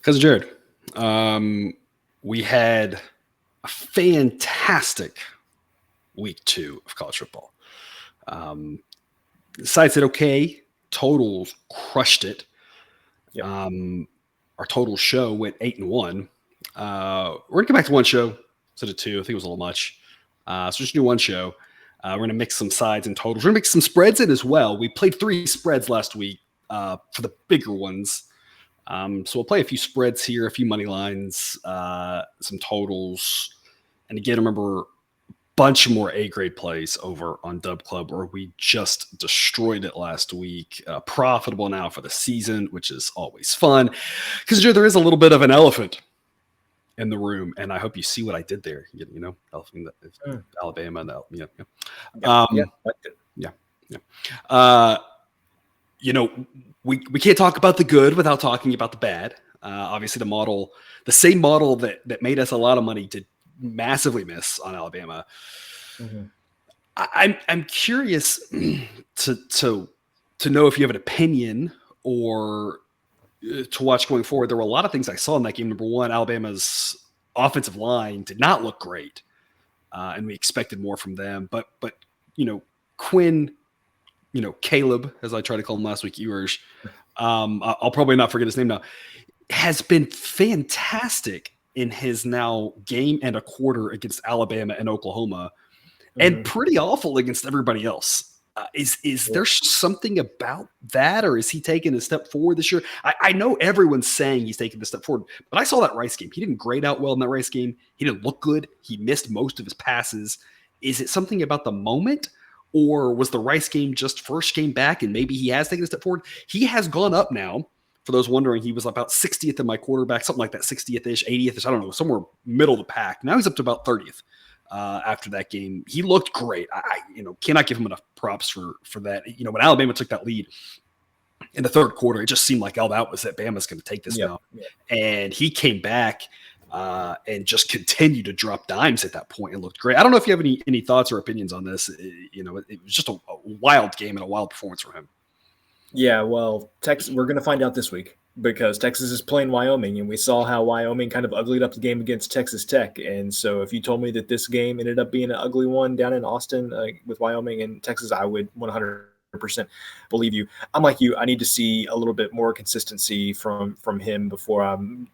Cousin Jared, we had a fantastic week 2 of college football. The sites did okay. Totals crushed it. Yep. Our total show went 8-1. We're gonna come back to one show instead of 2. I think it was a little much. So just do one show. We're gonna mix some sides and totals. We're gonna mix some spreads in as well. We played 3 spreads last week for the bigger ones. So we'll play a few spreads here, a few money lines, some totals, and again, remember, bunch more A-grade plays over on Dub Club, where we just destroyed it last week. Profitable now for the season, which is always fun. Because there is a little bit of an elephant in the room, and I hope you see what I did there. You know, elephant, Alabama, and you know, we can't talk about the good without talking about the bad. Obviously, the same model that made us a lot of money did massively miss on Alabama. Mm-hmm. I'm curious to know if you have an opinion or to watch going forward. There were a lot of things I saw in that game. Number one, Alabama's offensive line did not look great, and we expected more from them. But you know, Quinn, you know, Caleb, as I tried to call him last week, Ewers, I'll probably not forget his name now, has been fantastic in his now game and a quarter against Alabama and Oklahoma, and pretty awful against everybody else. Is there something about that, or is he taking a step forward this year? I know everyone's saying he's taking a step forward, but I saw that Rice game. He didn't grade out well in that Rice game. He didn't look good. He missed most of his passes. Is it something about the moment, or was the Rice game just first game back and maybe he has taken a step forward? He has gone up now. For those wondering, he was about 60th in my quarterback, something like that, 60th-ish, 80th-ish, I don't know, somewhere middle of the pack. Now he's up to about 30th after that game. He looked great. I cannot give him enough props for that. You know, when Alabama took that lead in the third quarter, it just seemed like, that was it. Bama's going to take this now. Yeah. And he came back and just continued to drop dimes at that point and looked great. I don't know if you have any thoughts or opinions on this. It was just a wild game and a wild performance from him. Yeah, well, Texas, we're going to find out this week because Texas is playing Wyoming, and we saw how Wyoming kind of uglied up the game against Texas Tech. And so if you told me that this game ended up being an ugly one down in Austin with Wyoming and Texas, I would 100% believe you. I'm like you. I need to see a little bit more consistency from him before I'm,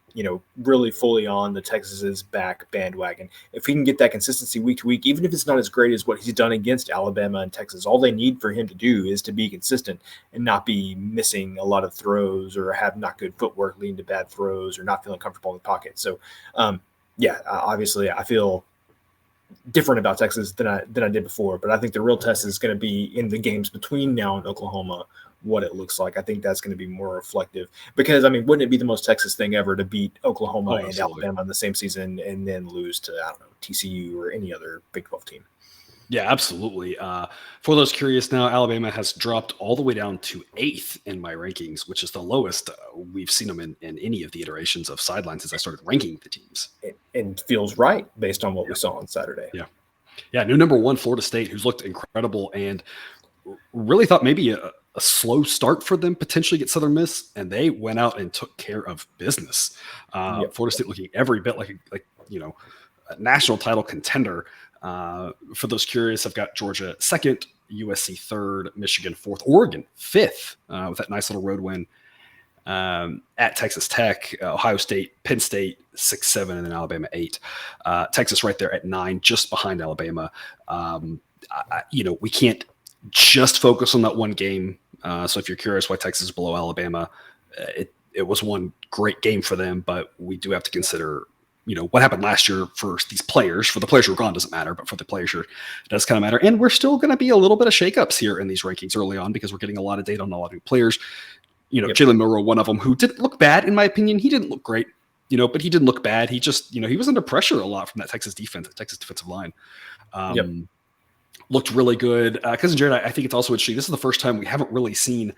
really fully on the Texas's back bandwagon. If he can get that consistency week to week, even if it's not as great as what he's done against Alabama and Texas, all they need for him to do is to be consistent and not be missing a lot of throws or have not good footwork leading to bad throws or not feeling comfortable in the pocket. So, obviously I feel different about Texas than I did before, but I think the real test is going to be in the games between now and Oklahoma, what it looks like. I think that's going to be more reflective because, wouldn't it be the most Texas thing ever to beat Oklahoma and Alabama in the same season and then lose to, TCU or any other Big 12 team? Yeah, absolutely. For those curious now, Alabama has dropped all the way down to 8th in my rankings, which is the lowest we've seen them in any of the iterations of Sideline since I started ranking the teams. And feels right based on what we saw on Saturday. Yeah. New number 1, Florida State, who's looked incredible and really thought maybe a slow start for them, potentially get Southern Miss, and they went out and took care of business. Florida State looking every bit like a national title contender. For those curious, I've got Georgia 2nd, USC 3rd, Michigan 4th, Oregon 5th with that nice little road win at Texas Tech, Ohio State, Penn State 6, 7, and then Alabama 8. Texas right there at 9, just behind Alabama. We can't just focus on that one game. So if you're curious why Texas is below Alabama, it was one great game for them, but we do have to consider what happened last year for these players. For the players who are gone doesn't matter, but for the players here, it does kind of matter. And we're still going to be a little bit of shakeups here in these rankings early on because we're getting a lot of data on a lot of new players. Jalen Milroe, one of them, who didn't look bad, in my opinion. He didn't look great, but he didn't look bad. He just, he was under pressure a lot from that Texas defense, the Texas defensive line. Looked really good. Cousin Jared, I think it's also interesting. This is the first time we haven't really seen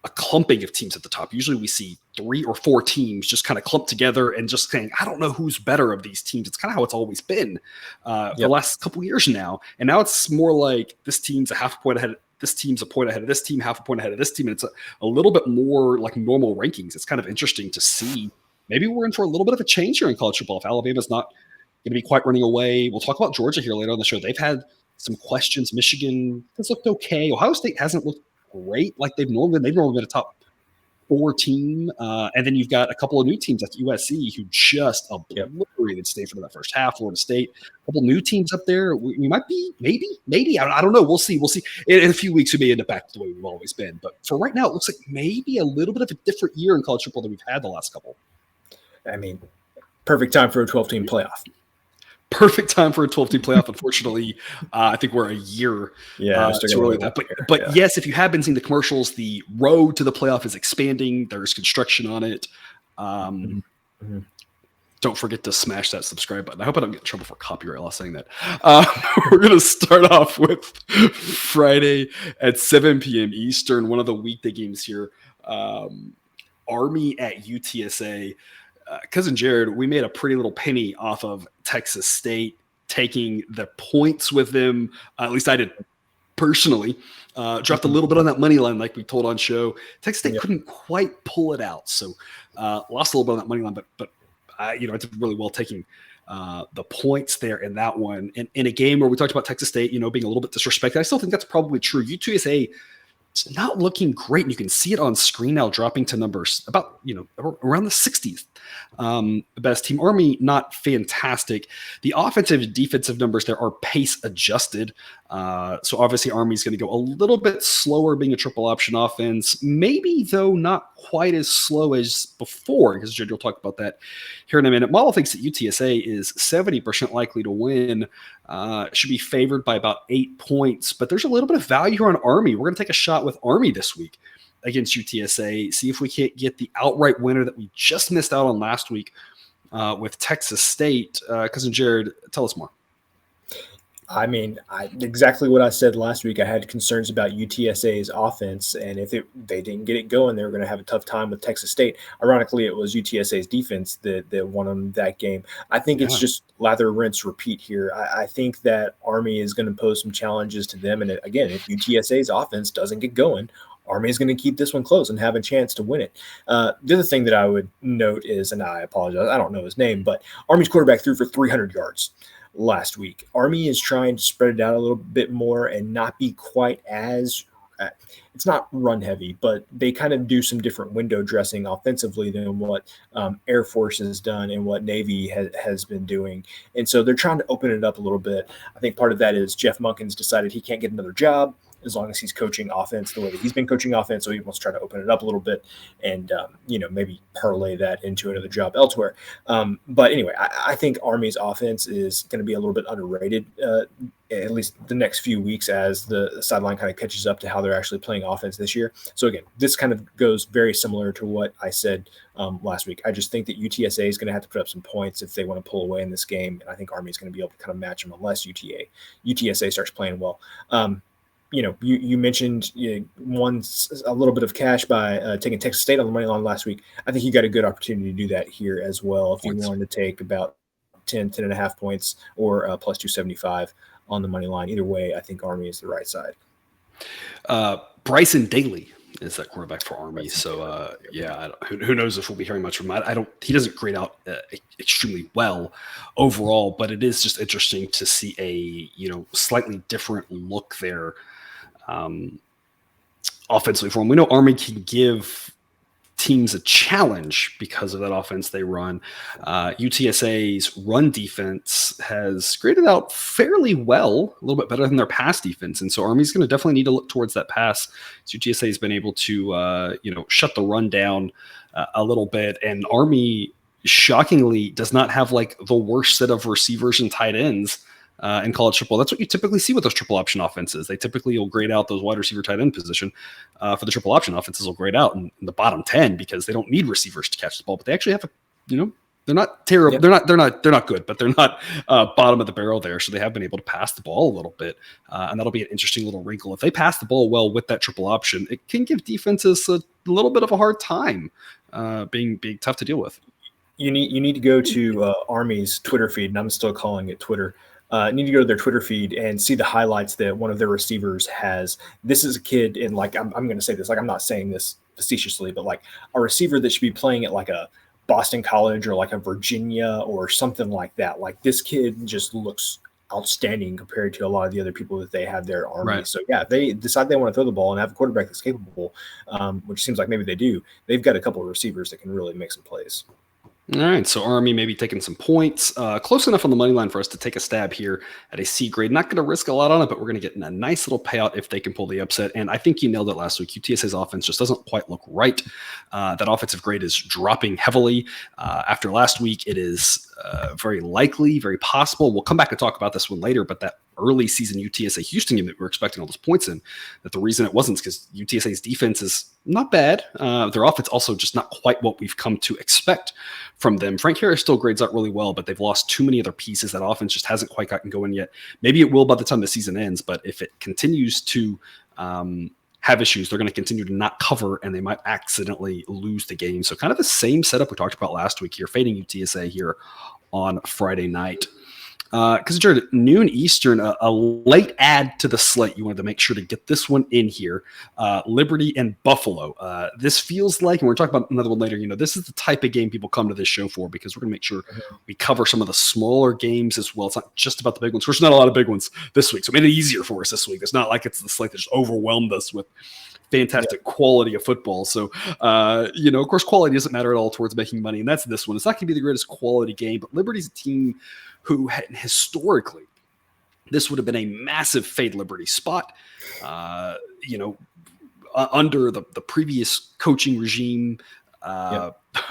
a clumping of teams at the top. Usually we see 3 or 4 teams just kind of clumped together and just saying, I don't know who's better of these teams. It's kind of how it's always been the last couple of years now. And now it's more like this team's a half a point ahead. This team's a point ahead of this team, half a point ahead of this team. And it's a little bit more like normal rankings. It's kind of interesting to see maybe we're in for a little bit of a change here in college football. If Alabama's not going to be quite running away, we'll talk about Georgia here later on the show. They've had some questions. Michigan has looked okay. Ohio State hasn't looked great like they've normally been. They've normally been a top 4 team. And then you've got a couple of new teams like USC who just obliterated Stanford in that first half. Florida State, a couple new teams up there. We might be, maybe. I don't know. We'll see. In a few weeks, we may end up back to the way we've always been. But for right now, it looks like maybe a little bit of a different year in college football than we've had the last couple. I mean, perfect time for a 12-team playoff. Perfect time for a 12-team playoff. Unfortunately, I think we're a year too early. But yes, if you have been seeing the commercials, the road to the playoff is expanding. There's construction on it. Don't forget to smash that subscribe button. I hope I don't get in trouble for copyright law saying that. We're going to start off with Friday at 7 p.m. Eastern, one of the weekday games here. Army at UTSA. Cousin Jared, we made a pretty little penny off of Texas State taking the points with them. At least I did personally. Dropped a little bit on that money line like we told on show. Texas State couldn't quite pull it out. So lost a little bit on that money line, but I did really well taking the points there in that one. And in a game where we talked about Texas State, being a little bit disrespected, I still think that's probably true. UTSA, it's not looking great. And you can see it on screen now, dropping to numbers about, around the 60th. Best team. Army, not fantastic. The offensive and defensive numbers there are pace adjusted. So obviously Army's going to go a little bit slower being a triple option offense. Maybe, though, not quite as slow as before, because you'll talk about that here in a minute. Model thinks that UTSA is 70% likely to win. Should be favored by about 8 points, but there's a little bit of value here on Army. We're going to take a shot with Army this week against UTSA, see if we can't get the outright winner that we just missed out on last week with Texas State. Cousin Jared, tell us more. I mean, exactly what I said last week. I had concerns about UTSA's offense, and if they didn't get it going, they were going to have a tough time with Texas State. Ironically, it was UTSA's defense that won them that game. I think it's just lather, rinse, repeat here. I think that Army is going to pose some challenges to them. And again, if UTSA's offense doesn't get going, Army is going to keep this one close and have a chance to win it. The other thing that I would note is, and I apologize, I don't know his name, but Army's quarterback threw for 300 yards last week. Army is trying to spread it out a little bit more and not be quite as it's not run heavy, but they kind of do some different window dressing offensively than what Air Force has done and what Navy has been doing. And so they're trying to open it up a little bit. I think part of that is Jeff Monken's decided he can't get another job as long as he's coaching offense the way that he's been coaching offense. So he wants to try to open it up a little bit and, maybe parlay that into another job elsewhere. But anyway, I think Army's offense is going to be a little bit underrated, at least the next few weeks as the sideline kind of catches up to how they're actually playing offense this year. So again, this kind of goes very similar to what I said last week. I just think that UTSA is going to have to put up some points if they want to pull away in this game. And I think Army is going to be able to kind of match them unless UTSA starts playing well. You mentioned won a little bit of cash by taking Texas State on the money line last week. I think you got a good opportunity to do that here as well if you wanted to take about 10.5 points or plus 275 on the money line. Either way, I think Army is the right side. Bryson Daly is that quarterback for Army. So who knows if we'll be hearing much from him. He doesn't grade out extremely well overall, but it is just interesting to see a slightly different look there. Offensively for them. We know Army can give teams a challenge because of that offense they run. UTSA's run defense has graded out fairly well, a little bit better than their pass defense. And so Army's going to definitely need to look towards that pass. So UTSA has been able to, shut the run down a little bit. And Army shockingly does not have like the worst set of receivers and tight ends in college football. That's what you typically see with those triple option offenses. They typically will grade out those wide receiver tight end position for the triple option offenses will grade out in the bottom 10 because they don't need receivers to catch the ball, but they actually have they're not terrible. Yep. They're not good, but they're not bottom of the barrel there. So they have been able to pass the ball a little bit. And that'll be an interesting little wrinkle. If they pass the ball well with that triple option, it can give defenses a little bit of a hard time being tough to deal with. You need to go to Army's Twitter feed, and I'm still calling it Twitter. Need to go to their Twitter feed and see the highlights that one of their receivers has. This is a kid in I'm going to say this, I'm not saying this facetiously, but a receiver that should be playing at a Boston College or like a Virginia or something like that. Like this kid just looks outstanding compared to a lot of the other people that they have there at Army. Right. So yeah, if they decide they want to throw the ball and have a quarterback that's capable, which seems like maybe they do, they've got a couple of receivers that can really make some plays. All right, so Army maybe taking some points. Close enough on the money line for us to take a stab here at a C grade. Not going to risk a lot on it, but we're going to get a nice little payout if they can pull the upset. And I think you nailed it last week. UTSA's offense just doesn't quite look right. That offensive grade is dropping heavily. After last week, it is very likely, very possible. We'll come back and talk about this one later, but that early season UTSA Houston game that we're expecting all those points in, that the reason it wasn't is because UTSA's defense is not bad. Their offense also just not quite what we've come to expect from them. Frank Harris still grades out really well, but they've lost too many other pieces. That offense just hasn't quite gotten going yet. Maybe it will by the time the season ends, but if it continues to have issues, they're going to continue to not cover and they might accidentally lose the game. So kind of the same setup we talked about last week here, fading UTSA here on Friday night. Because Jared, noon Eastern, a late add to the slate. You wanted to make sure to get this one in here. Liberty and Buffalo. This feels like, and we're talking about another one later, this is the type of game people come to this show for, because we're going to make sure we cover some of the smaller games as well. It's not just about the big ones. There's not a lot of big ones this week, so it made it easier for us this week. It's not like it's the slate that just overwhelmed us with fantastic quality of football. So, of course, quality doesn't matter at all towards making money, and that's this one. It's not going to be the greatest quality game, but Liberty's a team who had historically, this would have been a massive fade Liberty spot, under the previous coaching regime,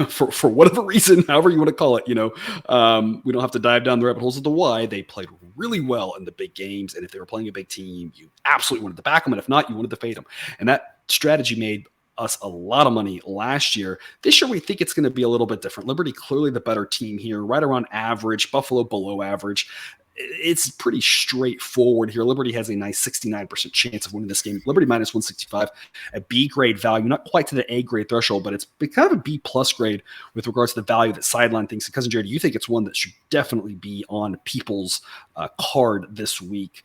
for whatever reason, however you want to call it, we don't have to dive down the rabbit holes of the why. They played really well in the big games, and if they were playing a big team, you absolutely wanted to back them, and if not, you wanted to fade them. And that strategy made us a lot of money last year. This year, we think it's going to be a little bit different. Liberty clearly the better team here, right around average. Buffalo below average. It's pretty straightforward here. Liberty has a nice 69% chance of winning this game. Liberty minus 165, a B grade value, not quite to the A grade threshold, but it's kind of a B plus grade with regards to the value that Sideline thinks. And Cousin Jared, you think it's one that should definitely be on people's card this week.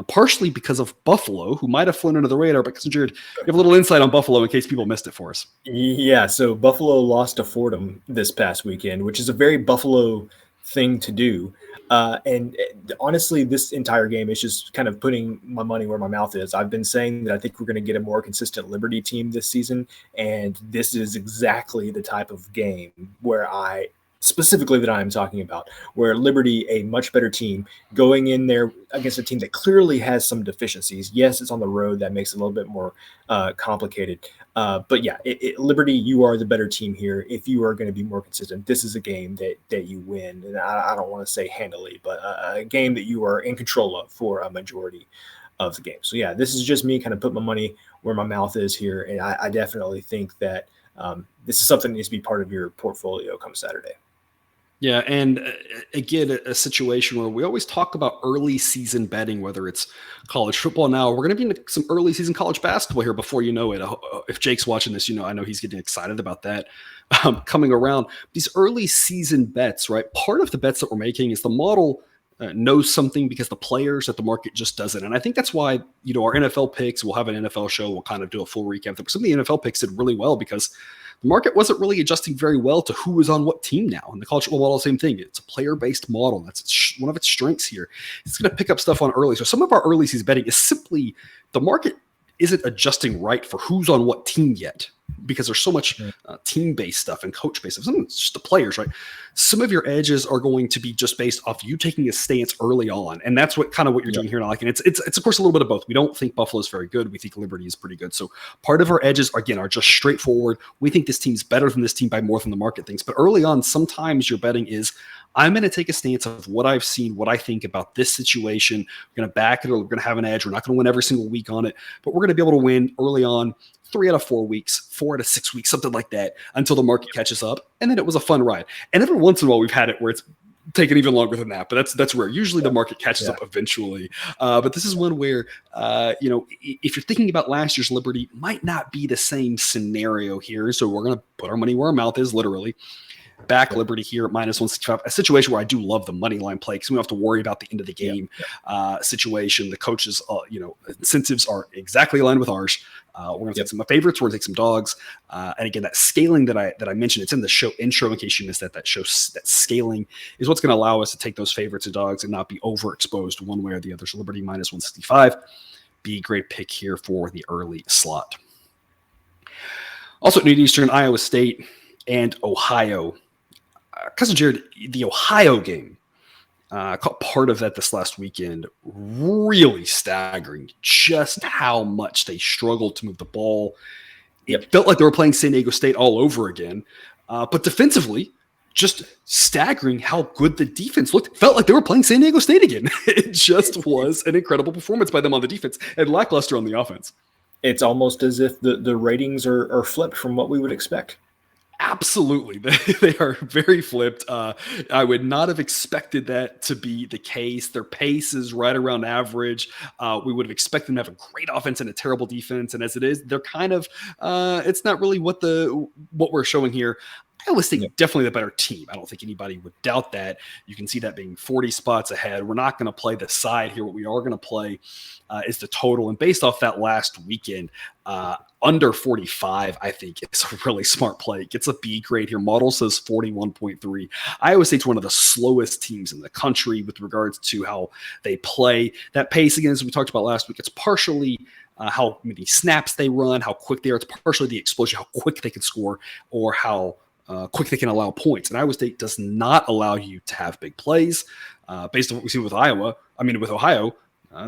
Partially because of Buffalo, who might have flown under the radar, but Cousin Jared, you have a little insight on Buffalo in case people missed it for us. Yeah, so Buffalo lost to Fordham this past weekend, which is a very Buffalo thing to do. And honestly, this entire game is just kind of putting my money where my mouth is. I've been saying that I think we're going to get a more consistent Liberty team this season, and this is exactly the type of game where specifically that I'm talking about, where Liberty, a much better team, going in there against a team that clearly has some deficiencies. Yes, it's on the road. That makes it a little bit more complicated. But yeah, Liberty, you are the better team here. If you are going to be more consistent, this is a game that you win. And I don't want to say handily, but a game that you are in control of for a majority of the game. So yeah, this is just me kind of putting my money where my mouth is here. And I definitely think that this is something that needs to be part of your portfolio come Saturday. Yeah, and again, a situation where we always talk about early season betting, whether it's college football now. We're going to be in some early season college basketball here before you know it. If Jake's watching this, I know he's getting excited about that coming around. These early season bets, right? Part of the bets that we're making is the model knows something because the players at the market just doesn't. And I think that's why, our NFL picks, we'll have an NFL show. We'll kind of do a full recap. But some of the NFL picks did really well because the market wasn't really adjusting very well to who was on what team now. And the college football model, same thing. It's a player-based model. That's one of its strengths here. It's going to pick up stuff on early. So some of our early season betting is simply the market isn't adjusting right for who's on what team yet, because there's so much team-based stuff and coach-based stuff. Some of it's just the players, right? Some of your edges are going to be just based off you taking a stance early on, and that's what you're doing here now. Like, and it's of course a little bit of both. We don't think Buffalo is very good. We think Liberty is pretty good. So part of our edges again are just straightforward. We think this team's better than this team by more than the market thinks. But early on, sometimes your betting is, I'm going to take a stance of what I've seen, what I think about this situation. We're going to back it, or we're going to have an edge. We're not going to win every single week on it, but we're going to be able to win early on 3 out of 4 weeks, 4 out of 6 weeks, something like that, until the market catches up. And then it was a fun ride. And every once in a while, we've had it where it's taken even longer than that, but that's rare. Usually the market catches up eventually. But this is one where, if you're thinking about last year's Liberty, might not be the same scenario here. So we're going to put our money where our mouth is, literally. Back Liberty here at -165, a situation where I do love the money line play because we don't have to worry about the end of the game situation. The coaches, incentives are exactly aligned with ours. We're going to take some favorites. We're going to take some dogs. And again, that scaling that I mentioned, it's in the show intro in case you missed that. That scaling is what's going to allow us to take those favorites and dogs and not be overexposed one way or the other. So Liberty -165, be a great pick here for the early slot. Also at noon Eastern, Iowa State and Ohio. Cousin Jared, the Ohio game, I caught part of that this last weekend. Really staggering just how much they struggled to move the ball. It felt like they were playing San Diego State all over again. But defensively, just staggering how good the defense looked. Felt like they were playing San Diego State again. It just was an incredible performance by them on the defense and lackluster on the offense. It's almost as if the ratings are flipped from what we would expect. Absolutely. They are very flipped. I would not have expected that to be the case. Their pace is right around average. We would have expected them to have a great offense and a terrible defense. And as it is, they're kind of, it's not really what we're showing here. Iowa State definitely the better team. I don't think anybody would doubt that. You can see that being 40 spots ahead. We're not going to play the side here. What we are going to play is the total. And based off that last weekend, under 45, I think it's a really smart play. It gets a B grade here. Model says 41.3. Iowa State's one of the slowest teams in the country with regards to how they play. That pace, again, as we talked about last week, it's partially how many snaps they run, how quick they are. It's partially the explosion, how quick they can score, or how quick they can allow points. And Iowa State does not allow you to have big plays. Based on what we see with Ohio,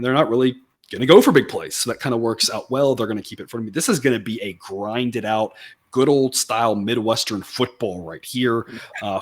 they're not really going to go for big plays. So that kind of works out well. They're going to keep it for me. This is going to be a grinded out, good old style Midwestern football right here.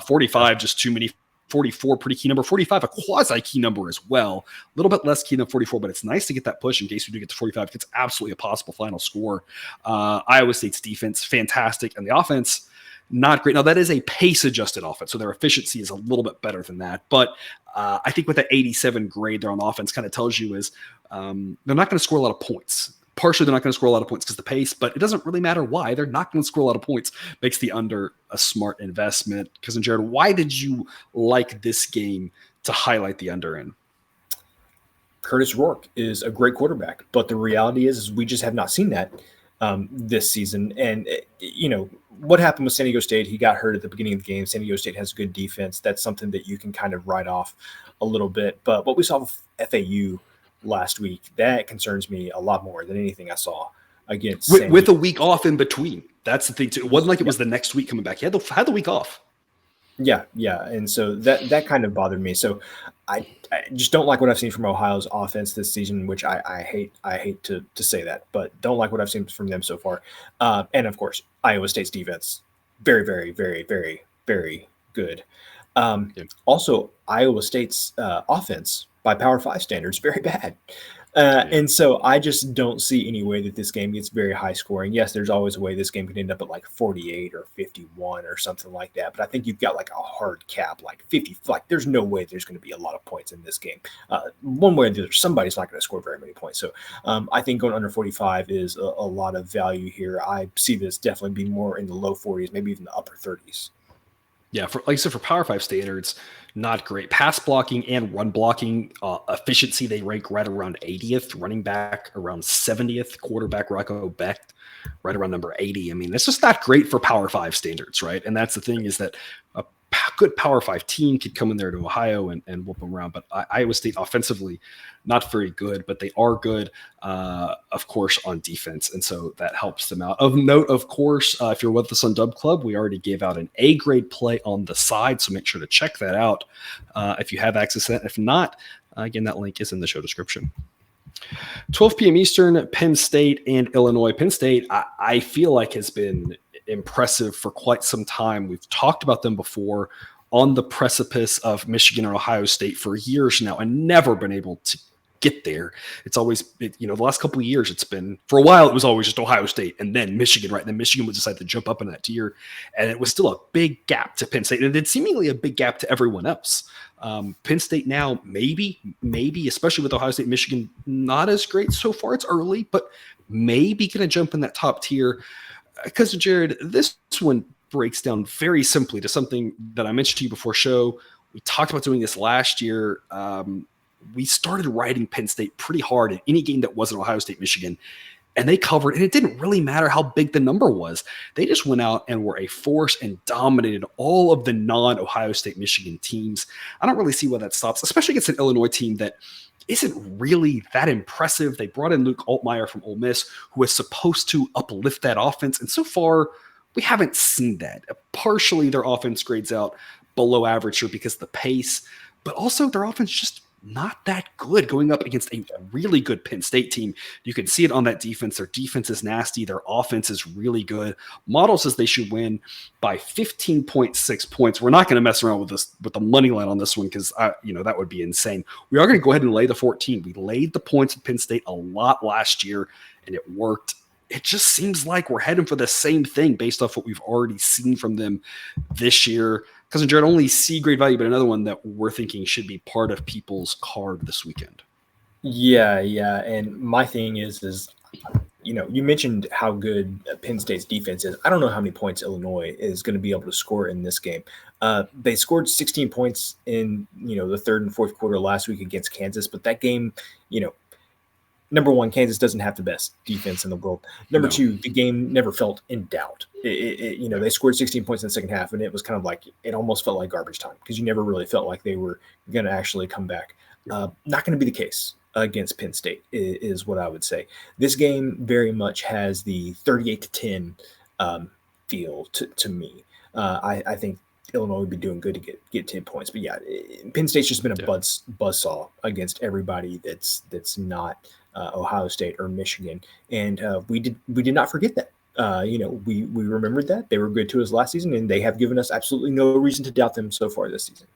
45, just too many. 44, pretty key number. 45, a quasi key number as well. A little bit less key than 44, but it's nice to get that push in case we do get to 45. It's absolutely a possible final score. Iowa State's defense, fantastic. And the offense, not great. Now, that is a pace-adjusted offense, so their efficiency is a little bit better than that. But I think with that 87 grade there on the offense kind of tells you is they're not going to score a lot of points. Partially, they're not going to score a lot of points because the pace, but it doesn't really matter why. They're not going to score a lot of points. Makes the under a smart investment. Cousin Jared, why did you like this game to highlight the under in? Curtis Rourke is a great quarterback, but the reality is we just have not seen that this season. And, what happened with San Diego State? He got hurt at the beginning of the game. San Diego State has a good defense. That's something that you can kind of write off a little bit. But what we saw with FAU last week, that concerns me a lot more than anything I saw against with a week off in between. That's the thing too. It wasn't like it was the next week coming back. He had the week off. Yeah. And so that kind of bothered me. So I just don't like what I've seen from Ohio's offense this season, which I hate to say that, but don't like what I've seen from them so far. And of course, Iowa State's defense, very, very, very, very, very good. Also, Iowa State's offense by Power 5 standards, very bad. And so I just don't see any way that this game gets very high scoring. Yes, there's always a way this game could end up at like 48 or 51 or something like that. But I think you've got like a hard cap, like 50. Like there's no way there's going to be a lot of points in this game. One way or the other, somebody's not going to score very many points. So I think going under 45 is a lot of value here. I see this definitely being more in the low 40s, maybe even the upper 30s. Yeah, like I said, for Power 5 standards, not great. Pass blocking and run blocking efficiency, they rank right around 80th, running back around 70th, quarterback Rocco Beck right around number 80. I mean, it's just not great for Power 5 standards, right? And that's the thing is that a good Power 5 team could come in there to Ohio and whoop them around. But Iowa State offensively, not very good, but they are good, of course, on defense. And so that helps them out. Of note, of course, if you're with us on Dub Club, we already gave out an A-grade play on the side. So make sure to check that out if you have access to that. If not, again, that link is in the show description. 12 p.m. Eastern, Penn State and Illinois. Penn State, I feel like has been impressive for quite some time. We've talked about them before on the precipice of Michigan or Ohio State for years now and never been able to get there. It's always, the last couple of years, it's been, for a while, it was always just Ohio State and then Michigan, right? And then Michigan would decide to jump up in that tier. And it was still a big gap to Penn State. And it's seemingly a big gap to everyone else. Penn State now, maybe, especially with Ohio State and Michigan, not as great so far. It's early, but maybe going to jump in that top tier. Because, Jared, this one, breaks down very simply to something that I mentioned to you before show. We talked about doing this last year. We started riding Penn State pretty hard in any game that wasn't Ohio State, Michigan, and they covered, and it didn't really matter how big the number was. They just went out and were a force and dominated all of the non-Ohio State, Michigan teams. I don't really see why that stops, especially against an Illinois team that isn't really that impressive. They brought in Luke Altmaier from Ole Miss, who was supposed to uplift that offense, and so far, we haven't seen that. Partially, their offense grades out below average here because of the pace, but also their offense just not that good going up against a really good Penn State team. You can see it on that defense. Their defense is nasty. Their offense is really good. Model says they should win by 15.6 points. We're not going to mess around with the money line on this one because that would be insane. We are going to go ahead and lay the 14. We laid the points with Penn State a lot last year, and it worked. It just seems like we're heading for the same thing based off what we've already seen from them this year. Cousin Jared, only C grade value, but another one that we're thinking should be part of people's card this weekend. Yeah. And my thing is, you mentioned how good Penn State's defense is. I don't know how many points Illinois is going to be able to score in this game. They scored 16 points in, the third and fourth quarter last week against Kansas, but that game, number one, Kansas doesn't have the best defense in the world. Number two, the game never felt in doubt. They scored 16 points in the second half, and it was kind of like it almost felt like garbage time because you never really felt like they were going to actually come back. Not going to be the case against Penn State is what I would say. This game very much has the 38-10 feel to me. I think Illinois would be doing good to get 10 points, but yeah, Penn State's just been a buzzsaw against everybody that's not Ohio State or Michigan, and we did not forget that. We remembered that they were good to us last season, and they have given us absolutely no reason to doubt them so far this season.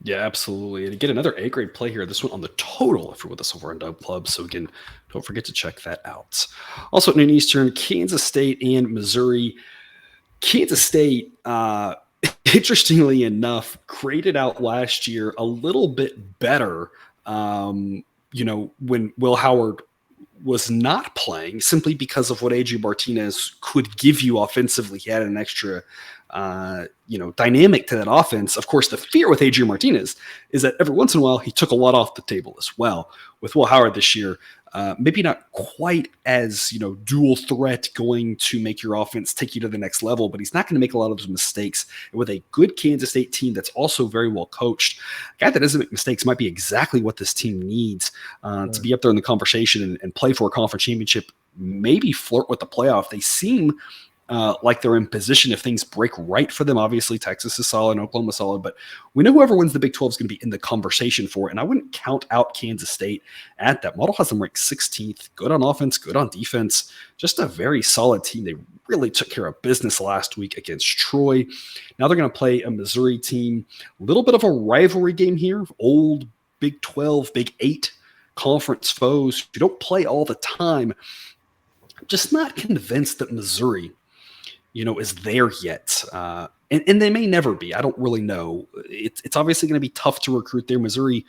Yeah, absolutely. And again, another A-grade play here. This one on the total if you're with us over on Dub Club. So again, don't forget to check that out. Also at noon Eastern, Kansas State and Missouri. Kansas State, interestingly enough, graded out last year a little bit better. When Will Howard was not playing, simply because of what Adrian Martinez could give you offensively. He had an extra, dynamic to that offense. Of course, the fear with Adrian Martinez is that every once in a while he took a lot off the table as well. With Will Howard this year, maybe not quite as dual threat, going to make your offense take you to the next level, but he's not going to make a lot of those mistakes. And with a good Kansas State team that's also very well coached, a guy that doesn't make mistakes might be exactly what this team needs to be up there in the conversation and play for a conference championship, maybe flirt with the playoff. They seem like they're in position if things break right for them. Obviously, Texas is solid, Oklahoma's solid, but we know whoever wins the Big 12 is going to be in the conversation for it, and I wouldn't count out Kansas State at that. Model has them ranked 16th, good on offense, good on defense, just a very solid team. They really took care of business last week against Troy. Now they're going to play a Missouri team, a little bit of a rivalry game here, old Big 12, Big 8 conference foes. You don't play all the time. Just not convinced that Missouri is there yet. And they may never be. I don't really know. It's obviously going to be tough to recruit there. Missouri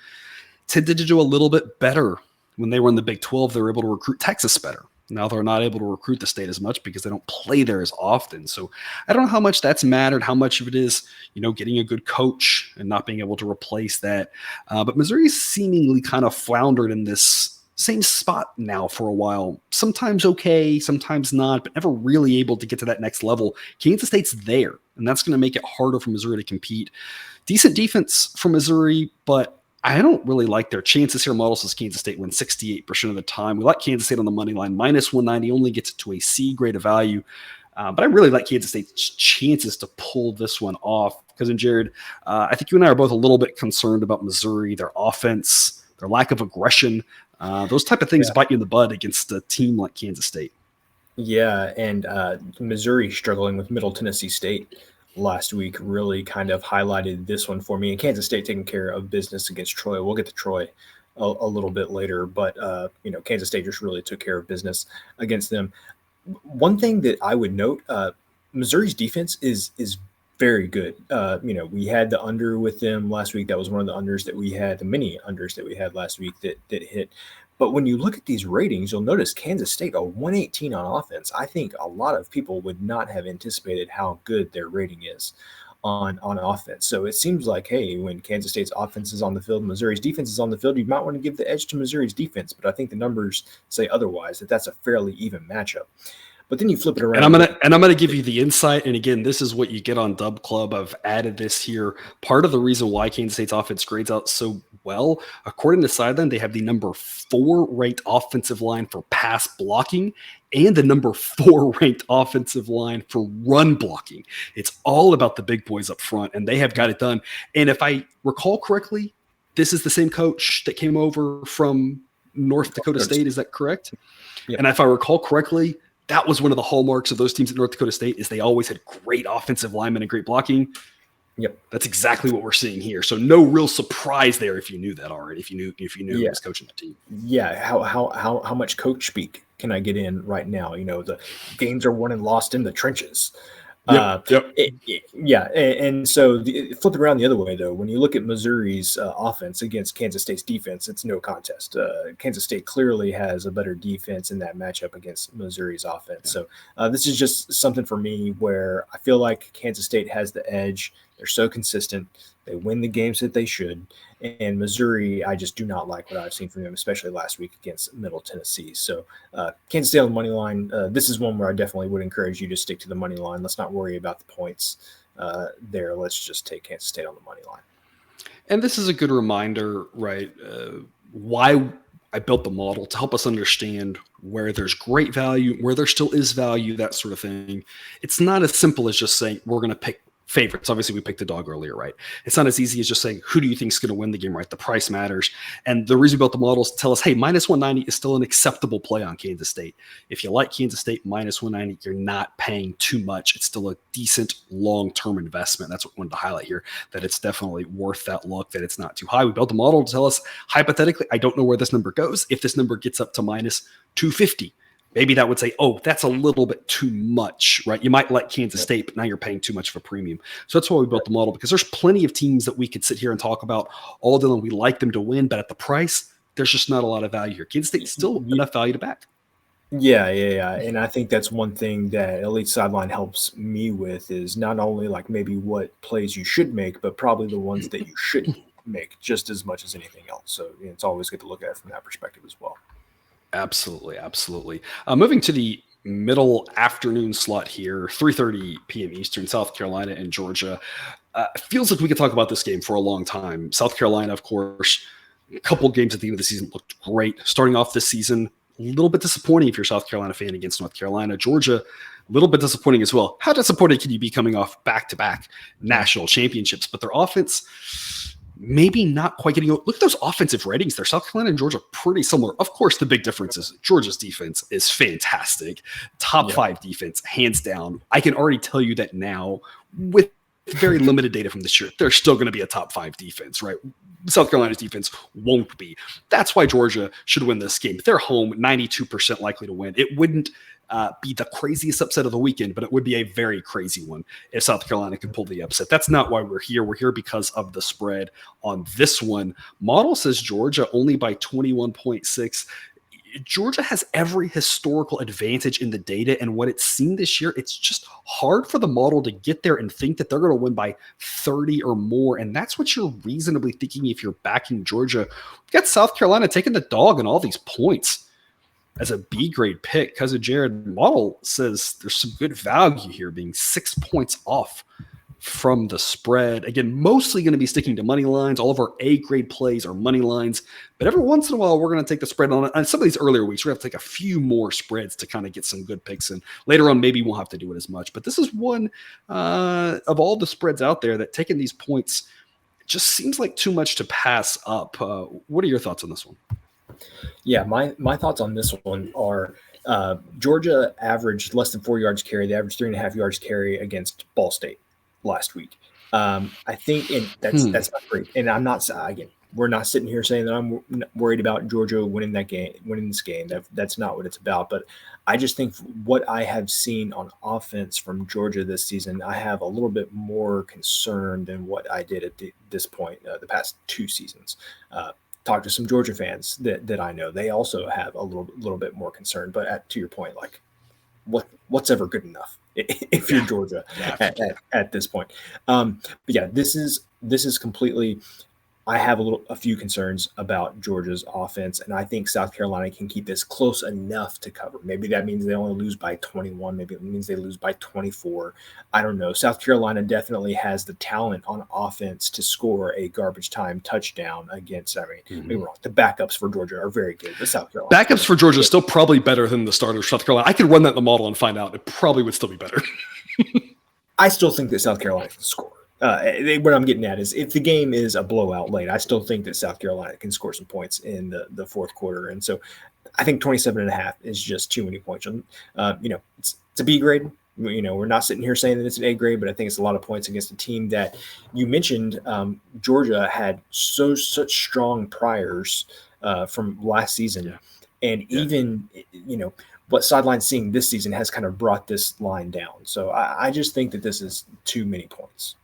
tended to do a little bit better when they were in the Big 12. They were able to recruit Texas better. Now they're not able to recruit the state as much because they don't play there as often. So I don't know how much that's mattered, how much of it is, getting a good coach and not being able to replace that. But Missouri's seemingly kind of floundered in this same spot now for a while. Sometimes okay, sometimes not, but never really able to get to that next level. Kansas State's there, and that's going to make it harder for Missouri to compete. Decent defense for Missouri, but I don't really like their chances here. Model says Kansas State wins 68% of the time. We like Kansas State on the money line. Minus 190 only gets it to a C grade of value. But I really like Kansas State's chances to pull this one off. Because, Jared, I think you and I are both a little bit concerned about Missouri, their offense, their lack of aggression. Those type of things bite you in the butt against a team like Kansas State. Yeah, and Missouri struggling with Middle Tennessee State last week really kind of highlighted this one for me. And Kansas State taking care of business against Troy. We'll get to Troy a little bit later, but Kansas State just really took care of business against them. One thing that I would note, Missouri's defense is very good. We had the under with them last week. That was one of the unders that we had, the mini unders that we had last week that hit. But when you look at these ratings, you'll notice Kansas State, a 118 on offense. I think a lot of people would not have anticipated how good their rating is on offense. So it seems like, hey, when Kansas State's offense is on the field, Missouri's defense is on the field, you might want to give the edge to Missouri's defense. But I think the numbers say otherwise, that that's a fairly even matchup. But then you flip it around. And I'm gonna give you the insight. And again, this is what you get on Dub Club. I've added this here. Part of the reason why Kansas State's offense grades out so well, according to Sideline, they have the number 4 ranked offensive line for pass blocking and the number 4 ranked offensive line for run blocking. It's all about the big boys up front, and they have got it done. And if I recall correctly, this is the same coach that came over from North Dakota State. Is that correct? Yep. And if I recall correctly, that was one of the hallmarks of those teams at North Dakota State is they always had great offensive linemen and great blocking. Yep. That's exactly what we're seeing here. So no real surprise there if you knew that already, if you knew who was coaching the team. Yeah. How much coach speak can I get in right now? You know, the games are won and lost in the trenches. Yep. And so flip it around the other way, though. When you look at Missouri's offense against Kansas State's defense, it's no contest. Kansas State clearly has a better defense in that matchup against Missouri's offense. Yeah. So this is just something for me where I feel like Kansas State has the edge. They're so consistent. They win the games that they should. And Missouri, I just do not like what I've seen from them, especially last week against Middle Tennessee. So Kansas State on the money line, this is one where I definitely would encourage you to stick to the money line. Let's not worry about the points there. Let's just take Kansas State on the money line. And this is a good reminder, right, why I built the model to help us understand where there's great value, where there still is value, that sort of thing. It's not as simple as just saying we're going to pick favorites. Obviously, we picked the dog earlier, right? It's not as easy as just saying, who do you think is going to win the game, right? The price matters. And the reason we built the models to tell us, hey, minus 190 is still an acceptable play on Kansas State. If you like Kansas State, minus 190, you're not paying too much. It's still a decent long-term investment. That's what I wanted to highlight here, that it's definitely worth that look, that it's not too high. We built the model to tell us, hypothetically, I don't know where this number goes. If this number gets up to minus 250, maybe that would say, oh, that's a little bit too much, right? You might like Kansas State, but now you're paying too much of a premium. So that's why we built the model, because there's plenty of teams that we could sit here and talk about all day long. We like them to win, but at the price, there's just not a lot of value here. Kansas State's still enough value to back. Yeah. And I think that's one thing that Elite Sideline helps me with is not only like maybe what plays you should make, but probably the ones that you shouldn't make just as much as anything else. So it's always good to look at it from that perspective as well. Absolutely. Moving to the middle afternoon slot here, 3:30 p.m. Eastern, South Carolina and Georgia. Feels like we could talk about this game for a long time. South Carolina, of course, a couple games at the end of the season looked great. Starting off this season, a little bit disappointing if you're a South Carolina fan against North Carolina. Georgia, a little bit disappointing as well. How disappointed can you be coming off back-to-back national championships? But their offense, maybe not quite getting. Look at those offensive ratings there. South Carolina and Georgia are pretty similar. Of course, the big difference is Georgia's defense is fantastic. Top 5 defense, hands down. I can already tell you that now with very limited data from this year. They're still going to be a top 5 defense, right? South Carolina's defense won't be. That's why Georgia should win this game. They're home, 92% likely to win. It wouldn't be the craziest upset of the weekend, but it would be a very crazy one if South Carolina could pull the upset. That's not why we're here. We're here because of the spread on this one. Model says Georgia only by 21.6. Georgia has every historical advantage in the data, and what it's seen this year, it's just hard for the model to get there and think that they're going to win by 30 or more, and that's what you're reasonably thinking if you're backing Georgia. We've got South Carolina taking the dog in all these points as a B-grade pick. Cousin Jared, model says there's some good value here, being 6 points off from the spread. Again, mostly going to be sticking to money lines. All of our A-grade plays are money lines, but every once in a while, we're going to take the spread on some of these earlier weeks. We're going to have to take a few more spreads to kind of get some good picks in. Later on, maybe we'll have to do it as much, but this is one of all the spreads out there that taking these points just seems like too much to pass up. What are your thoughts on this one? Yeah, my thoughts on this one are Georgia averaged less than 4 yards carry. They averaged 3.5 yards carry against Ball State last week. I think that's not great. And I'm not, again, we're not sitting here saying that I'm worried about Georgia winning this game. That's not what it's about. But I just think what I have seen on offense from Georgia this season, I have a little bit more concern than what I did at this point, the past 2 seasons. talk to some Georgia fans that I know. They also have a little bit more concern. But to your point, like what's ever good enough if you're Georgia at this point. But yeah, this is completely. I have a few concerns about Georgia's offense, and I think South Carolina can keep this close enough to cover. Maybe that means they only lose by 21. Maybe it means they lose by 24. I don't know. South Carolina definitely has the talent on offense to score a garbage time touchdown against. I mean, maybe wrong. The backups for Georgia are very good, but South Carolina backups for Georgia is still probably better than the starters for South Carolina. I could run that in the model and find out. It probably would still be better. I still think that South Carolina can score. What I'm getting at is if the game is a blowout late, I still think that South Carolina can score some points in the fourth quarter. And so I think 27.5 is just too many points. It's a B grade. We're not sitting here saying that it's an A grade, but I think it's a lot of points against a team that you mentioned. Georgia had such strong priors from last season. Yeah. And even, what Sideline's seeing this season has kind of brought this line down. So I just think that this is too many points.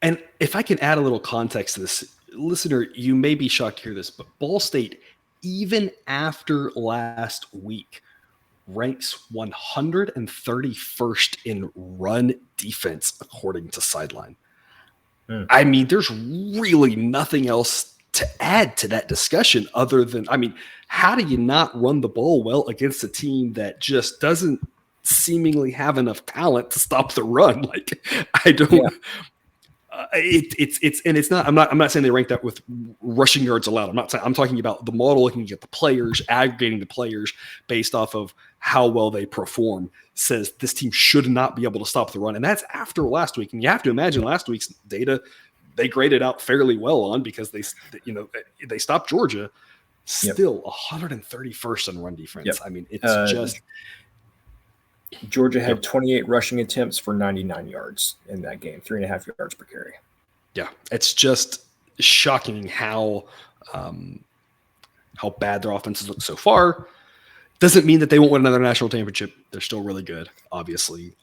And if I can add a little context to this, listener, you may be shocked to hear this, but Ball State, even after last week, ranks 131st in run defense, according to Sideline. I mean, there's really nothing else to add to that discussion other than, how do you not run the ball well against a team that just doesn't seemingly have enough talent to stop the run? Like, I don't. Yeah. It's not. I'm not saying they rank that with rushing yards allowed. I'm talking about the model looking at the players, aggregating the players based off of how well they perform. Says this team should not be able to stop the run, and that's after last week. And you have to imagine last week's data they graded out fairly well on because they stopped Georgia. Still 131st in run defense. Yep. I mean, it's just. Georgia had 28 rushing attempts for 99 yards in that game, 3.5 yards per carry. Yeah, it's just shocking how bad their offenses look so far. Doesn't mean that they won't win another national championship. They're still really good, obviously.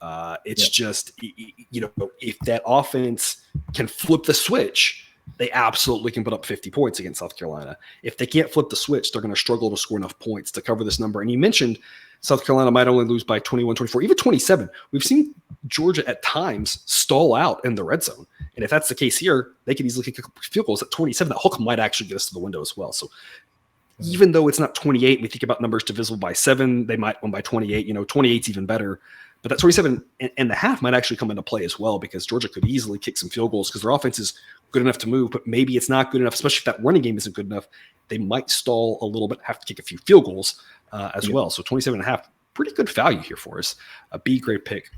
It's just, if that offense can flip the switch, they absolutely can put up 50 points against South Carolina. If they can't flip the switch, they're going to struggle to score enough points to cover this number. And you mentioned South Carolina might only lose by 21, 24, even 27. We've seen Georgia at times stall out in the red zone. And if that's the case here, they could easily kick field goals at 27. That hook might actually get us to the window as well. So even though it's not 28, we think about numbers divisible by 7, they might win by 28. 28's even better. But that 27.5 might actually come into play as well because Georgia could easily kick some field goals because their offense is good enough to move, but maybe it's not good enough, especially if that running game isn't good enough. They might stall a little bit, have to kick a few field goals as well. So 27.5, pretty good value here for us. A B grade pick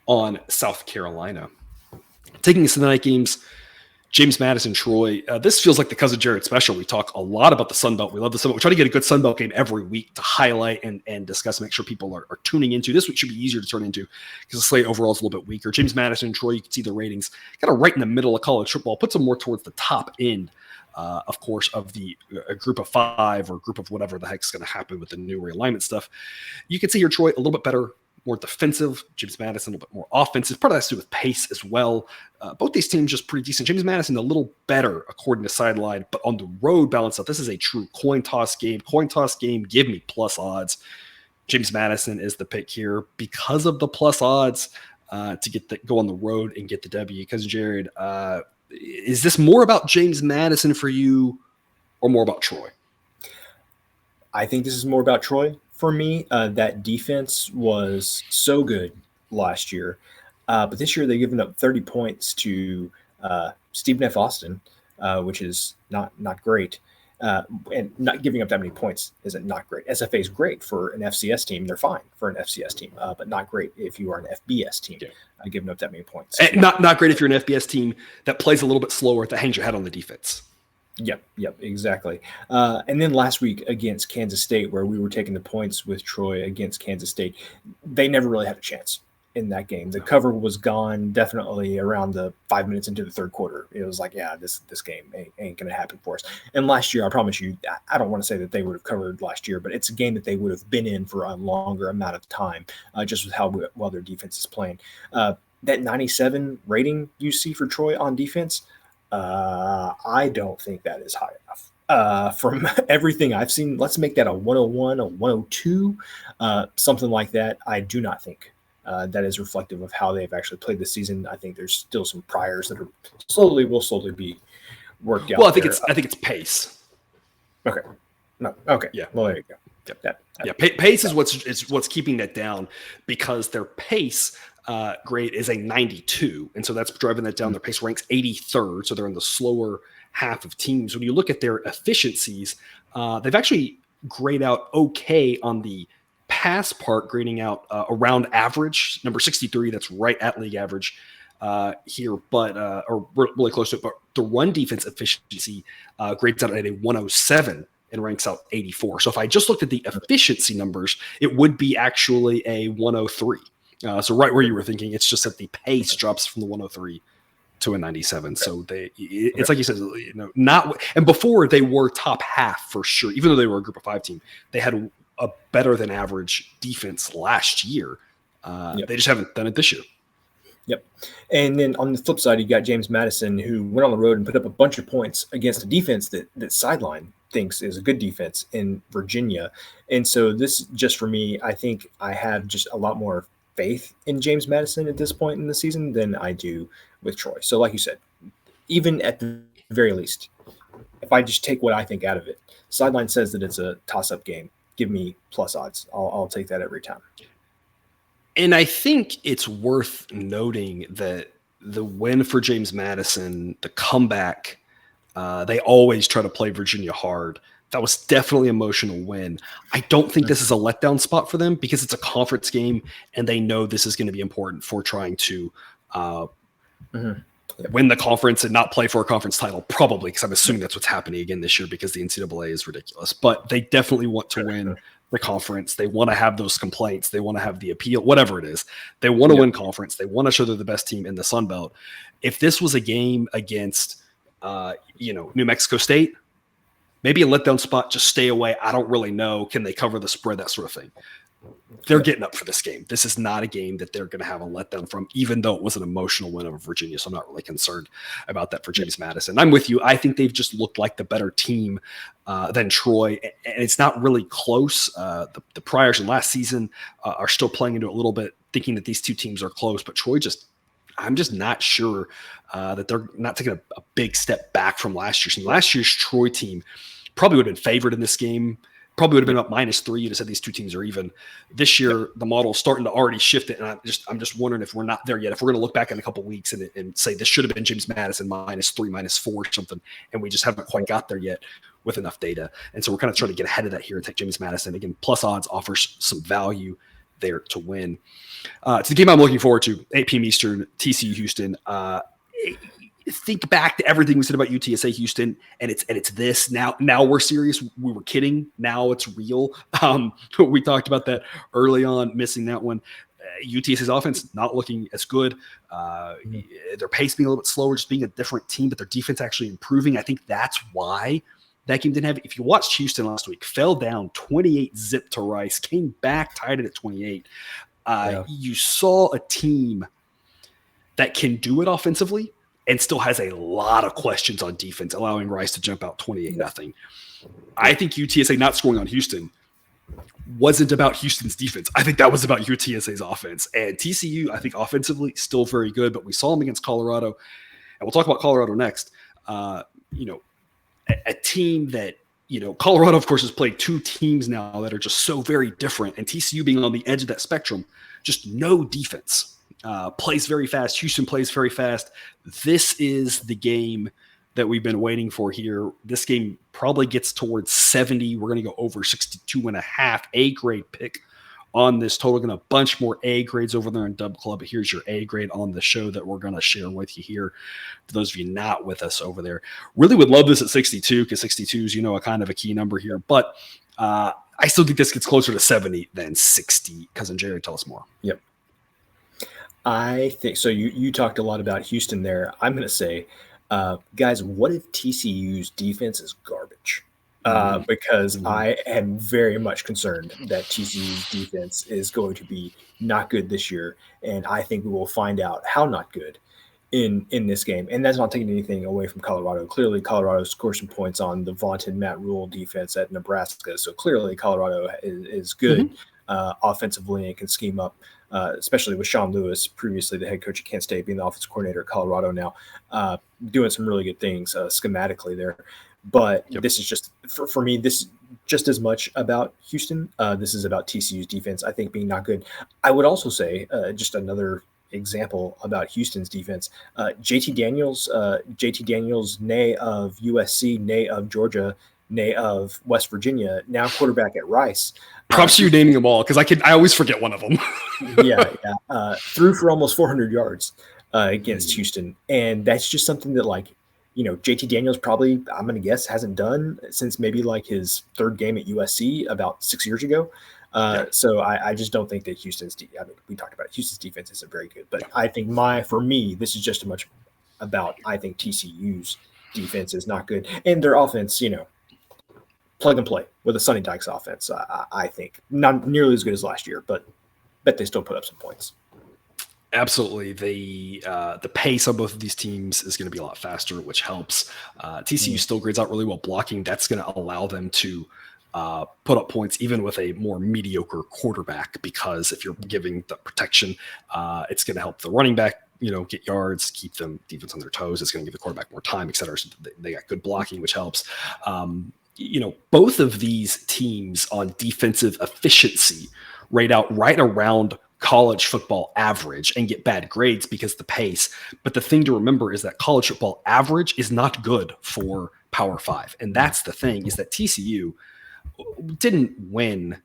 on South Carolina. Taking us to the night games, James Madison, Troy. This feels like the Cousin Jared special. We talk a lot about the Sun Belt. We love the Sun Belt. We try to get a good Sun Belt game every week to highlight and discuss, make sure people are tuning into. This week should be easier to turn into because the slate overall is a little bit weaker. James Madison, Troy, you can see the ratings kind of right in the middle of college football. Puts them more towards the top end, of course, of the group of 5 or group of whatever the heck's going to happen with the new realignment stuff. You can see here, Troy, a little bit better, more defensive. James Madison, a little bit more offensive. Part of that has to do with pace as well. Both these teams just pretty decent. James Madison a little better, according to Sideline, but on the road balance out, this is a true coin toss game. Coin toss game, give me plus odds. James Madison is the pick here because of the plus odds to go on the road and get the W. Cousin Jared, is this more about James Madison for you or more about Troy? I think this is more about Troy. For me, that defense was so good last year. But this year they've given up 30 points to Stephen F. Austin, which is not great. And not giving up that many points isn't not great. SFA is great for an FCS team. They're fine for an FCS team, but not great if you are an FBS team, giving up that many points. And not great if you're an FBS team that plays a little bit slower, that hangs your head on the defense. Yep, exactly. And then last week against Kansas State, where we were taking the points with Troy against Kansas State, they never really had a chance in that game. The cover was gone definitely around the 5 minutes into the third quarter. It was like, yeah, this game ain't going to happen for us. And last year, I promise you, I don't want to say that they would have covered last year, but it's a game that they would have been in for a longer amount of time, just with how well their defense is playing. That 97 rating you see for Troy on defense, I don't think that is high enough. From everything I've seen, let's make that a 101, a 102, something like that. I do not think that is reflective of how they've actually played this season. I think there's still some priors that will slowly be worked out. Well, I think it's pace. Okay. No. Okay. Yeah. Well, there you go. Pace is what's keeping that down, because their pace grade is a 92, and so that's driving that down. Their pace ranks 83rd, so they're in the slower half of teams. When you look at their efficiencies, they've actually grade out okay on the pass part, grading out around average, number 63. That's right at league average here, but or really close to it. But the run defense efficiency grades out at a 107 and ranks out 84. So if I just looked at the efficiency numbers, it would be actually a 103. So right where you were thinking, it's just that the pace drops from the 103 to a 97. Okay. So it's like you said, not, and before they were top half for sure, even though they were a group of 5 team, they had a better than average defense last year. They just haven't done it this year. Yep. And then on the flip side, you got James Madison, who went on the road and put up a bunch of points against a defense that Sideline thinks is a good defense in Virginia. And so this, just for me, I think I have just a lot more faith in James Madison at this point in the season than I do with Troy. So like you said, even at the very least, if I just take what I think out of it, Sideline says that it's a toss-up game. Give me plus odds. I'll take that every time. And I think it's worth noting that the win for James Madison, the comeback, they always try to play Virginia hard. That was definitely an emotional win. I don't think this is a letdown spot for them, because it's a conference game and they know this is going to be important for trying to win the conference and not play for a conference title, probably, because I'm assuming that's what's happening again this year because the NCAA is ridiculous. But they definitely want to win the conference. They want to have those complaints. They want to have the appeal, whatever it is. They want to win conference. They want to show they're the best team in the Sun Belt. If this was a game against, New Mexico State, maybe a letdown spot, just stay away. I don't really know. Can they cover the spread? That sort of thing. They're getting up for this game. This is not a game that they're going to have a letdown from, even though it was an emotional win over Virginia. So I'm not really concerned about that for James Madison. I'm with you. I think they've just looked like the better team than Troy, and it's not really close. The priors in last season are still playing into it a little bit, thinking that these two teams are close, but Troy I'm just not sure that they're not taking a big step back from last year's. Last year's Troy team probably would have been favored in this game. Probably would have been up -3. You'd have said these two teams are even. This year, the model's starting to already shift it, and I'm just wondering if we're not there yet. If we're going to look back in a couple of weeks and say this should have been James Madison -3, -4, or something, and we just haven't quite got there yet with enough data. And so we're kind of trying to get ahead of that here and take James Madison. Again, plus odds offers some value there to win. It's the game I'm looking forward to, 8 p.m. Eastern, TCU Houston. Think back to everything we said about UTSA Houston, and it's this. Now we're serious. We were kidding. Now it's real. We talked about that early on, missing that one. UTSA's offense not looking as good. Their pace being a little bit slower, just being a different team, but their defense actually improving. I think that's why that game didn't have it. If you watched Houston last week, fell down 28-zip to Rice, came back, tied it at 28. You saw a team that can do it offensively and still has a lot of questions on defense, allowing Rice to jump out 28-0. I think UTSA not scoring on Houston wasn't about Houston's defense. I think that was about UTSA's offense. And TCU, I think offensively, still very good, but we saw them against Colorado, and we'll talk about Colorado next. A team that, Colorado, of course, has played 2 teams now that are just so very different, and TCU being on the edge of that spectrum, just no defense. Plays very fast. Houston plays very fast. This is the game that we've been waiting for here. This game probably gets towards 70. We're going to go over 62.5. A-grade pick on this total. Going to bunch more A grades over there in Dub Club. But here's your A grade on the show that we're going to share with you here. For those of you not with us over there, really would love this at 62, because 62 is, a kind of a key number here. But I still think this gets closer to 70 than 60. Cousin Jerry, tell us more. Yep. I think so. You talked a lot about Houston there. I'm going to say, guys, what if TCU's defense is garbage? Because I am very much concerned that TCU's defense is going to be not good this year, and I think we will find out how not good in this game, and that's not taking anything away from Colorado. Clearly, Colorado scored some points on the vaunted Matt Rule defense at Nebraska, so clearly Colorado is good offensively and can scheme up, especially with Sean Lewis, previously the head coach at Kent State, being the offensive coordinator at Colorado now, doing some really good things schematically there. But this is just, for me, this is just as much about Houston. This is about TCU's defense, I think, being not good. I would also say, just another example about Houston's defense, JT Daniels, nay of USC, nay of Georgia, nay of West Virginia, now quarterback at Rice. Props to you naming them all, because I always forget one of them. Threw for almost 400 yards against Houston, and that's just something that, like, JT Daniels probably, I'm going to guess, hasn't done since maybe like his third game at USC about 6 years ago. So I just don't think that we talked about it, Houston's defense isn't very good, but I think for me, this is just as much about, I think TCU's defense is not good, and their offense, plug and play with a Sonny Dykes offense. I think not nearly as good as last year, but bet they still put up some points. Absolutely. The pace on both of these teams is going to be a lot faster, which helps. TCU still grades out really well blocking. That's going to allow them to put up points even with a more mediocre quarterback, because if you're giving the protection, it's going to help the running back, get yards, keep them defense on their toes. It's going to give the quarterback more time, et cetera. So they got good blocking, which helps. Both of these teams on defensive efficiency rate out right around college football average and get bad grades because of the pace. But the thing to remember is that college football average is not good for Power 5. And that's the thing, is that TCU didn't win,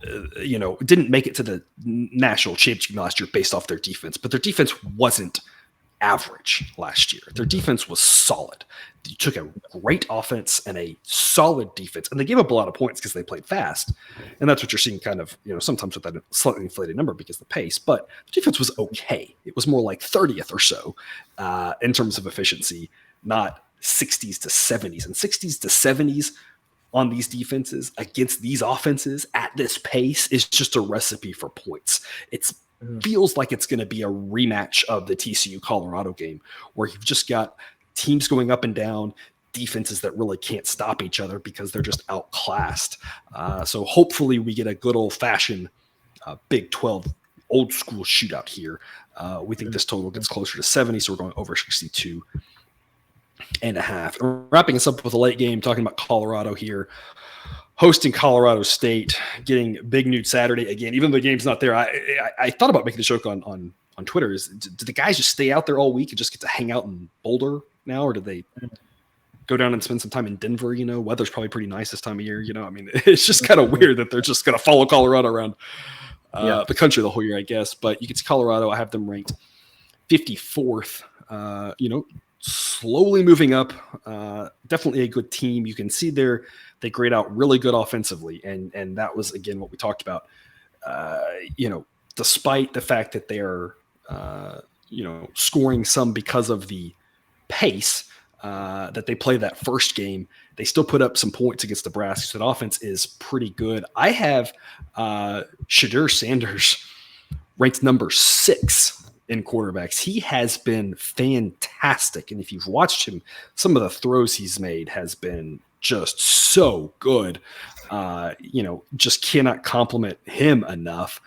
didn't make it to the national championship last year based off their defense, but their defense wasn't average last year. Their defense was solid. They took a great offense and a solid defense, and they gave up a lot of points because they played fast. And that's what you're seeing kind of, sometimes with that slightly inflated number because of the pace, but the defense was okay. It was more like 30th or so in terms of efficiency, not 60s to 70s. And 60s to 70s on these defenses against these offenses at this pace is just a recipe for points. It feels like it's going to be a rematch of the TCU Colorado game, where you've just got teams going up and down, defenses that really can't stop each other because they're just outclassed. So hopefully we get a good old-fashioned Big 12 old school shootout here. We think this total gets closer to 70, so we're going over 62 and a half. And wrapping us up with a late game, talking about Colorado here, hosting Colorado State, getting Big Nude Saturday again. Even though the game's not there, I thought about making the joke on Twitter. Did the guys just stay out there all week and just get to hang out in Boulder now, or did they go down and spend some time in Denver? Weather's probably pretty nice this time of year. It's just kind of weird that they're just going to follow Colorado around the country the whole year, I guess. But you can see Colorado, I have them ranked 54th. Slowly moving up. Definitely a good team. You can see they grade out really good offensively, and that was again what we talked about. Despite the fact that they're scoring some because of the pace that they play that first game, they still put up some points against Nebraska. So that offense is pretty good. I have Shadur Sanders ranked number 6 in quarterbacks. He has been fantastic. And if you've watched him, some of the throws he's made has been just so good. Just cannot compliment him enough.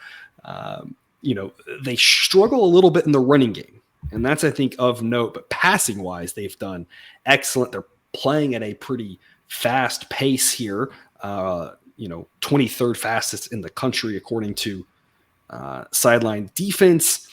They struggle a little bit in the running game, and that's, I think, of note, but passing wise, they've done excellent. They're playing at a pretty fast pace here. 23rd fastest in the country, according to Sideline. Defense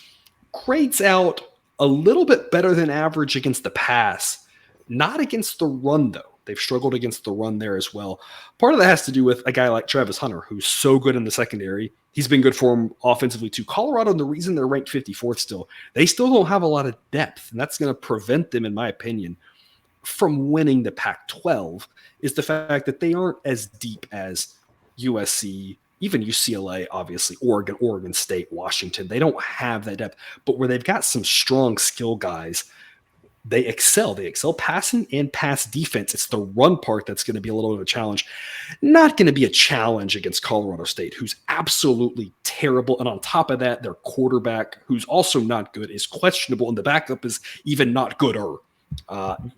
grades out a little bit better than average against the pass, not against the run, though. They've struggled against the run there as well. Part of that has to do with a guy like Travis Hunter, who's so good in the secondary. He's been good for him offensively too. Colorado, and the reason they're ranked 54th still, they still don't have a lot of depth, and that's going to prevent them, in my opinion, from winning the Pac-12, is the fact that they aren't as deep as USC, even UCLA, obviously, Oregon State, Washington. They don't have that depth, but where they've got some strong skill guys, They excel. They excel passing and pass defense. It's the run part that's going to be a little bit of a challenge. Not going to be a challenge against Colorado State, who's absolutely terrible. And on top of that, their quarterback, who's also not good, is questionable, and the backup is even not gooder.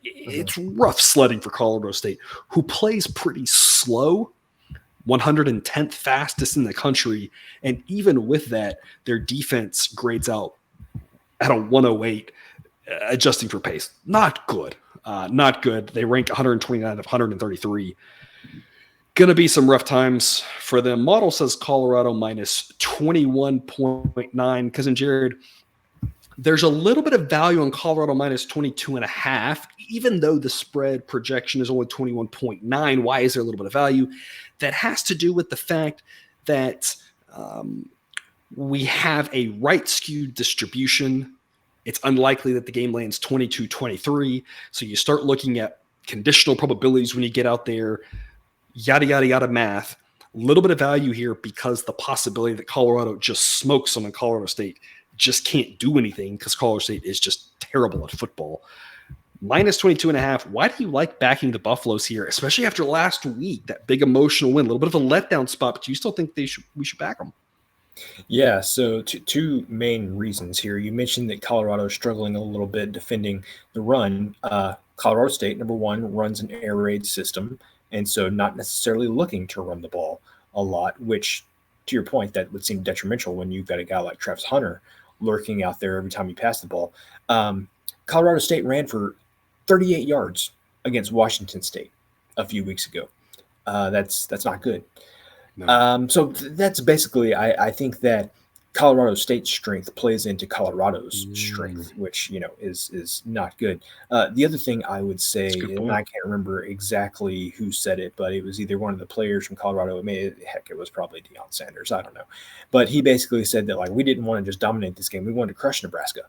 It's rough sledding for Colorado State, who plays pretty slow, 110th fastest in the country. And even with that, their defense grades out at a 108, adjusting for pace. Not good. Not good. They rank 129 of 133. Going to be some rough times for them. Model says Colorado minus 21.9. Cousin Jared, there's a little bit of value on Colorado minus 22.5, even though the spread projection is only 21.9. Why is there a little bit of value? That has to do with the fact that we have a right skewed distribution. It's unlikely that the game lands 22-23. So you start looking at conditional probabilities when you get out there, yada, yada, yada math. A little bit of value here because the possibility that Colorado just smokes someone, Colorado State just can't do anything because Colorado State is just terrible at football. Minus 22.5. Why do you like backing the Buffaloes here, especially after last week, that big emotional win? A little bit of a letdown spot, but you still think we should back them? Yeah, so two main reasons here. You mentioned that Colorado is struggling a little bit defending the run. Colorado State, number one, runs an air raid system, and so not necessarily looking to run the ball a lot, which, to your point, that would seem detrimental when you've got a guy like Travis Hunter lurking out there every time you pass the ball. Colorado State ran for 38 yards against Washington State a few weeks ago. That's not good. No. So that's basically, I think that Colorado State's strength plays into Colorado's strength, which, is not good. The other thing I would say, and I can't remember exactly who said it, but it was either one of the players from Colorado. It was probably Deion Sanders. I don't know. But he basically said that, we didn't want to just dominate this game. We wanted to crush Nebraska.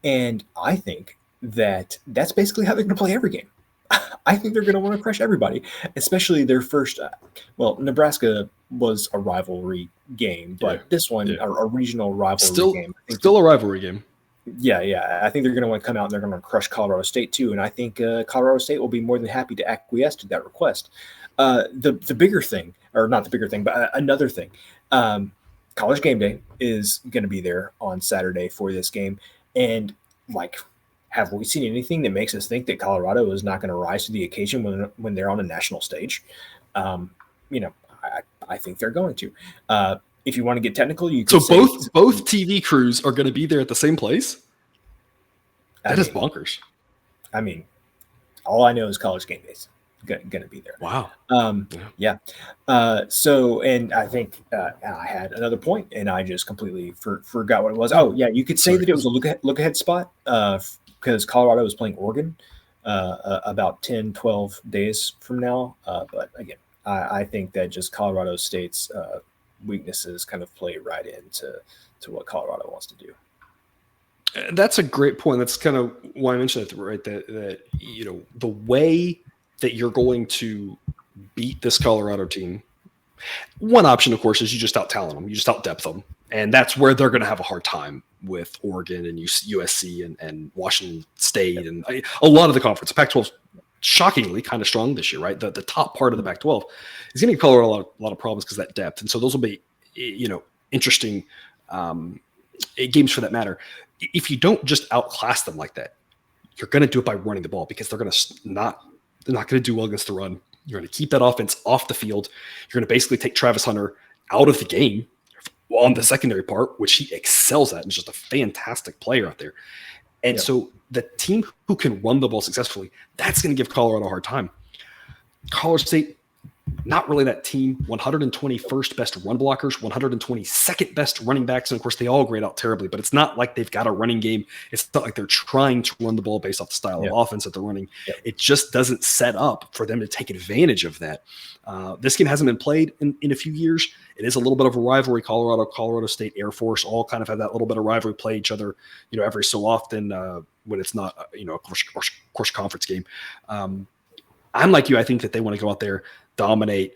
And I think that's basically how they're going to play every game. I think they're going to want to crush everybody, especially their first. Nebraska was a rivalry game, but this one, a regional rivalry game. Still a rivalry game. Yeah. I think they're going to want to come out and they're going to crush Colorado State too. And I think Colorado State will be more than happy to acquiesce to that request. The bigger thing, or not the bigger thing, but another thing, College Game Day is going to be there on Saturday for this game. And have we seen anything that makes us think that Colorado is not going to rise to the occasion when they're on a national stage? I think they're going to. If you want to get technical, you can. So both TV crews are going to be there at the same place? That is bonkers. I mean, all I know is College Game Day's going to be there. Wow. Yeah. So, and I think I had another point, and I just completely forgot what it was. Oh, yeah, you could say that it was a look ahead spot. Because Colorado is playing Oregon about 10, 12 days from now. But again, I think that just Colorado State's weaknesses kind of play right into what Colorado wants to do. That's a great point. That's kind of why I mentioned it, right? That the way that you're going to beat this Colorado team, one option, of course, is you just out-talent them. You just out-depth them. And that's where they're going to have a hard time with Oregon and USC and Washington State and a lot of the conference. The Pac-12 shockingly kind of strong this year, right? The top part of the Pac-12 is going to give Colorado a lot of problems because of that depth. And so those will be, interesting games for that matter. If you don't just outclass them like that, you're going to do it by running the ball because they're going to they're not going to do well against the run. You're going to keep that offense off the field. You're going to basically take Travis Hunter out of the game on the secondary part, which he excels at and is just a fantastic player out there. And so the team who can run the ball successfully, that's going to give Colorado a hard time. Colorado State, not really that team. 121st best run blockers, 122nd best running backs. And of course, they all grade out terribly, but it's not like they've got a running game. It's not like they're trying to run the ball based off the style of offense that they're running. It just doesn't set up for them to take advantage of that. This game hasn't been played in a few years. It is a little bit of a rivalry. Colorado State, Air Force all kind of have that little bit of rivalry, play each other, every so often when it's not, a course conference game. I'm like you. I think that they want to go out there, dominate.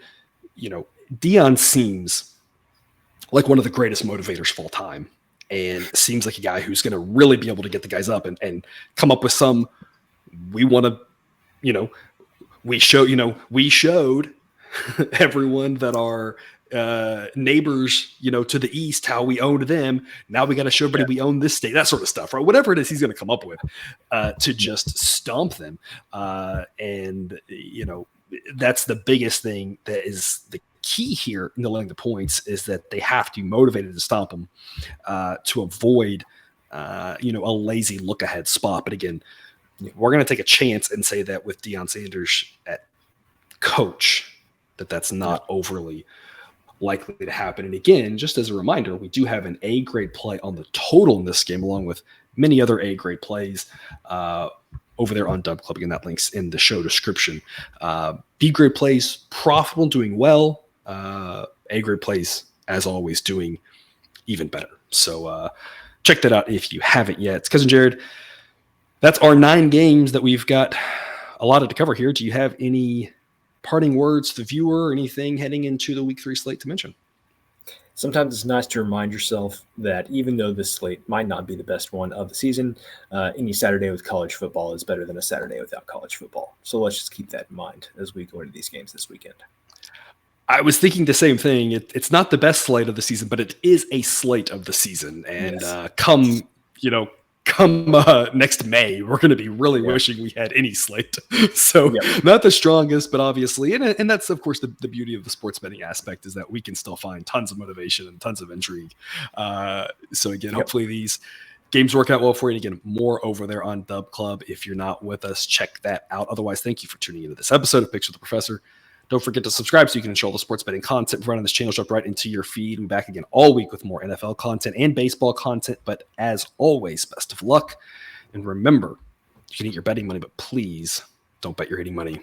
Deion seems like one of the greatest motivators of all time and seems like a guy who's going to really be able to get the guys up and come up with some we want to, we showed everyone that our neighbors, to the east, how we owned them. Now we got to show everybody we own this state, that sort of stuff, right? Whatever it is he's going to come up with to just stomp them. And that's the biggest thing that is the key here in laying the points, is that they have to be motivated to stomp them to avoid, a lazy look ahead spot. But again, we're going to take a chance and say that with Deion Sanders at coach, that's not overly likely to happen. And again, just as a reminder, we do have an A grade play on the total in this game, along with many other A grade plays over there on Dub Club. Again, that link's in the show description. B grade plays, profitable, doing well. A grade plays, as always, doing even better. So check that out if you haven't yet. It's Cousin Jared. That's our 9 games that we've got allotted to cover here. Do you have any parting words to the viewer or anything heading into the week 3 slate to mention? Sometimes it's nice to remind yourself that even though this slate might not be the best one of the season, any Saturday with college football is better than a Saturday without college football. So let's just keep that in mind as we go into these games this weekend. I was thinking the same thing. It's not the best slate of the season, but it is a slate of the season. And come next May, we're going to be really wishing we had any slate. So not the strongest, but obviously, and that's of course the beauty of the sports betting aspect, is that we can still find tons of motivation and tons of intrigue. So again, hopefully these games work out well for you. And again, more over there on Dub Club. If you're not with us, check that out. Otherwise, thank you for tuning into this episode of Picks with the Professor. Don't forget to subscribe so you can ensure all the sports betting content right on this channel jump right into your feed. We'll be back again all week with more NFL content and baseball content. But as always, best of luck. And remember, you can eat your betting money, but please don't bet your hitting money.